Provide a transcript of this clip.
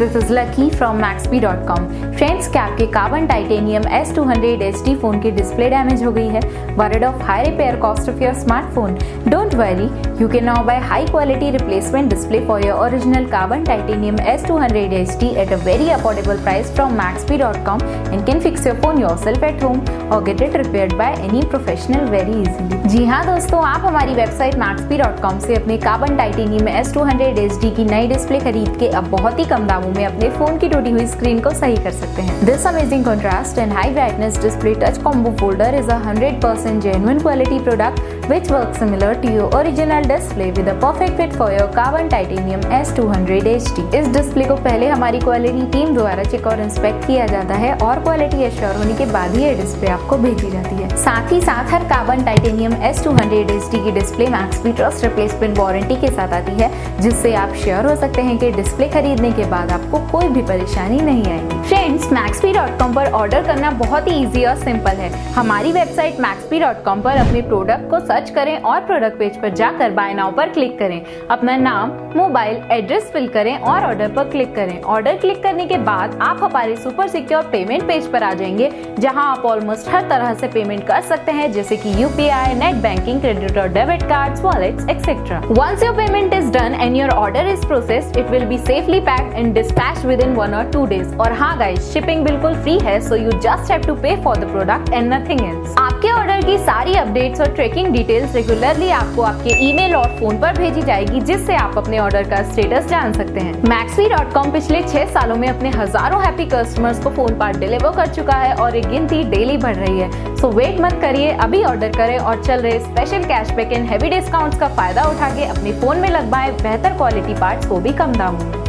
this is Lucky from Maxbhi.com. Friends, क्या आपके carbon titanium S200HD phone की display damage हो गई है? Worried of high repair cost of your smartphone? Don't worry, you can now buy high quality replacement display for your original carbon titanium S200HD at a very affordable price from Maxbhi.com and can fix your phone yourself at home or get it repaired by any professional very easily. जी हाँ दोस्तों, आप हमारी website Maxbhi.com से अपने carbon titanium S200HD की नई display खरीद के अब बहुत ही कम दामों में अपने फोन की टूटी हुई स्क्रीन को सही कर सकते हैं। This amazing contrast and high brightness display touch combo folder is a 100% genuine quality product which works similar to your original display with a perfect fit for your carbon titanium S200HD। इस display को पहले हमारी quality team द्वारा check और inspect किया जाता है और क्वालिटी एश्योर होने के बाद ही ये डिस्प्ले आपको भेजी जाती है। साथ ही साथ हर कार्बन टाइटेनियम S200HD की display Maxbhi trust replacement warranty के साथ आती है, जिससे आप श्योर हो सकते हैं कि डिस्प्ले खरीदने के बाद आपको कोई भी परेशानी नहीं आएगी। फ्रेंड्स, Maxbhi.com पर ऑर्डर करना बहुत ही इजी और सिंपल है। हमारी वेबसाइट Maxbhi.com पर अपने प्रोडक्ट को सर्च करें और प्रोडक्ट पेज पर जाकर बाय नाउ पर क्लिक करें। अपना नाम, मोबाइल, एड्रेस फिल करें और ऑर्डर पर क्लिक करें। ऑर्डर क्लिक करने के बाद आप हमारे सुपर सिक्योर पेमेंट पेज पर आ जाएंगे, जहां आप ऑलमोस्ट हर तरह से पेमेंट कर सकते हैं, जैसे कि UPI, नेट बैंकिंग, क्रेडिट और debit cards, wallets, etcetera. Once your payment is done and your order is processed, it will be safely packed and dispatched within 1 or 2 days। और हाँ गाइस, शिपिंग बिल्कुल free है, so you just have to pay for the product and nothing else। आपके order की सारी updates और tracking details regularly आपको आपके ईमेल और फोन पर भेजी जाएगी, जिससे आप अपने ऑर्डर का स्टेटस जान सकते हैं। Maxbhi.com पिछले 6 सालों में अपने हजारों हैप्पी कस्टमर्स को फोन पार्ट डिलीवर कर चुका है और ये गिनती डेली बढ़ रही है। सो वेट मत करिए, अभी ऑर्डर करें और चल रहे special cashback and heavy discounts का फायदा उठा के अपने फोन में लगवाएं बेहतर क्वालिटी पार्ट्स, वो भी कम दामों में।